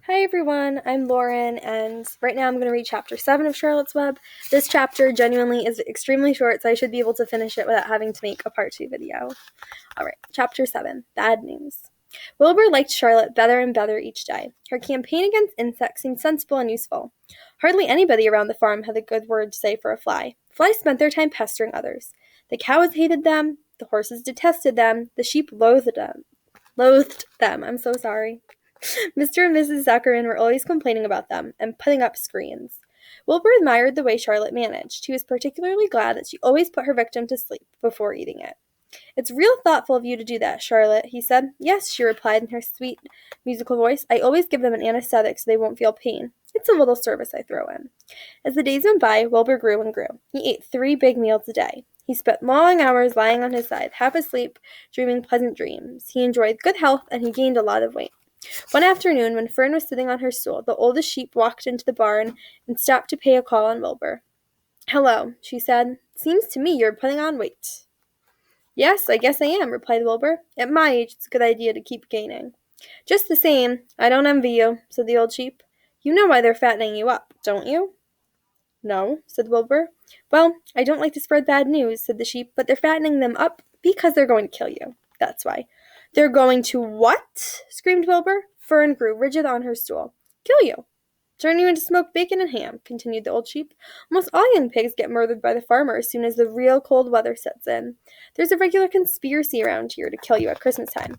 Hi everyone, I'm Lauren, and right now I'm going to read chapter 7 of Charlotte's Web. This chapter genuinely is extremely short, so I should be able to finish it without having to make a part 2 video. Alright, chapter 7, Bad News. Wilbur liked Charlotte better and better each day. Her campaign against insects seemed sensible and useful. Hardly anybody around the farm had a good word to say for a fly. Flies spent their time pestering others. The cows hated them, the horses detested them, the sheep loathed them. I'm so sorry. Mr. and Mrs. Zuckerman were always complaining about them and putting up screens. Wilbur admired the way Charlotte managed. He was particularly glad that she always put her victim to sleep before eating it. "It's real thoughtful of you to do that, Charlotte," he said. "Yes," she replied in her sweet, musical voice. "I always give them an anesthetic so they won't feel pain. It's a little service I throw in." As the days went by, Wilbur grew and grew. He ate 3 big meals a day. He spent long hours lying on his side, half asleep, dreaming pleasant dreams. He enjoyed good health, and he gained a lot of weight. One afternoon, when Fern was sitting on her stool, the oldest sheep walked into the barn and stopped to pay a call on Wilbur. "Hello," she said. "Seems to me you're putting on weight." "Yes, I guess I am," replied Wilbur. "At my age, it's a good idea to keep gaining." "Just the same, I don't envy you," said the old sheep. "You know why they're fattening you up, don't you?" "No," said Wilbur. "Well, I don't like to spread bad news," said the sheep, "but they're fattening them up because they're going to kill you. That's why." "They're going to what?" screamed Wilbur. Fern grew rigid on her stool. "Kill you. Turn you into smoked bacon and ham," continued the old sheep. "Almost all young pigs get murdered by the farmer as soon as the real cold weather sets in. There's a regular conspiracy around here to kill you at Christmas time.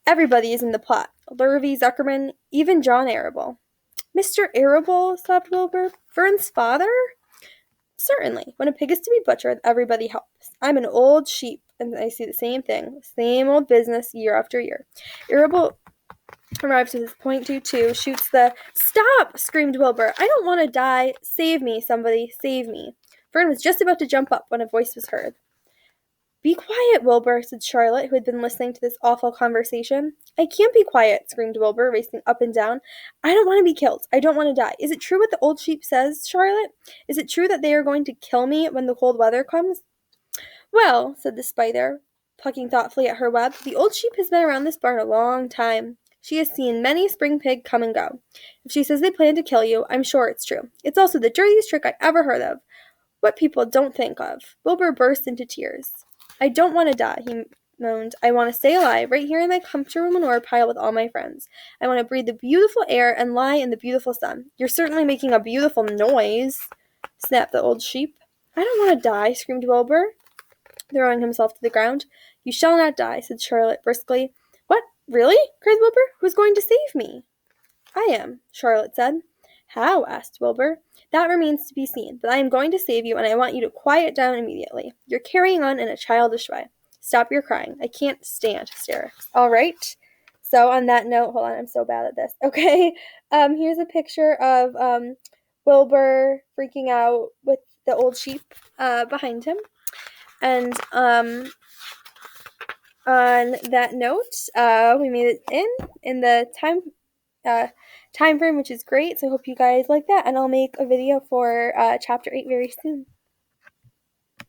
Everybody is in the plot. Lurvy, Zuckerman, even John Arable." "Mr. Arable?" sobbed Wilbur. "Fern's father?" "Certainly. When a pig is to be butchered, everybody helps. I'm an old sheep, and I see the same thing, same old business, year after year." Arable arrives with his .22, shoots the— "Stop!" screamed Wilbur. "I don't want to die. Save me, somebody, save me." Fern was just about to jump up when a voice was heard. "Be quiet, Wilbur," said Charlotte, who had been listening to this awful conversation. "I can't be quiet," screamed Wilbur, racing up and down. "I don't want to be killed. I don't want to die. Is it true what the old sheep says, Charlotte? Is it true that they are going to kill me when the cold weather comes?" "Well," said the spider, plucking thoughtfully at her web, "the old sheep has been around this barn a long time. She has seen many a spring pig come and go. If she says they plan to kill you, I'm sure it's true. It's also the dirtiest trick I ever heard of. What people don't think of." Wilbur burst into tears. "I don't want to die," he moaned. "I want to stay alive, right here in my comfortable manure pile with all my friends. I want to breathe the beautiful air and lie in the beautiful sun." "You're certainly making a beautiful noise," snapped the old sheep. "I don't want to die," screamed Wilbur, throwing himself to the ground. "You shall not die," said Charlotte briskly. "What? Really?" cried Wilbur. "Who's going to save me?" "I am," Charlotte said. "How?" asked Wilbur. "That remains to be seen, but I am going to save you, and I want you to quiet down immediately. You're carrying on in a childish way. Stop your crying. I can't stand hysterics." All right. So on that note, hold on, I'm so bad at this. Okay. Here's a picture of Wilbur freaking out with the old sheep behind him. And on that note, we made it in the time frame, which is great. So I hope you guys like that, and I'll make a video for chapter 8 very soon.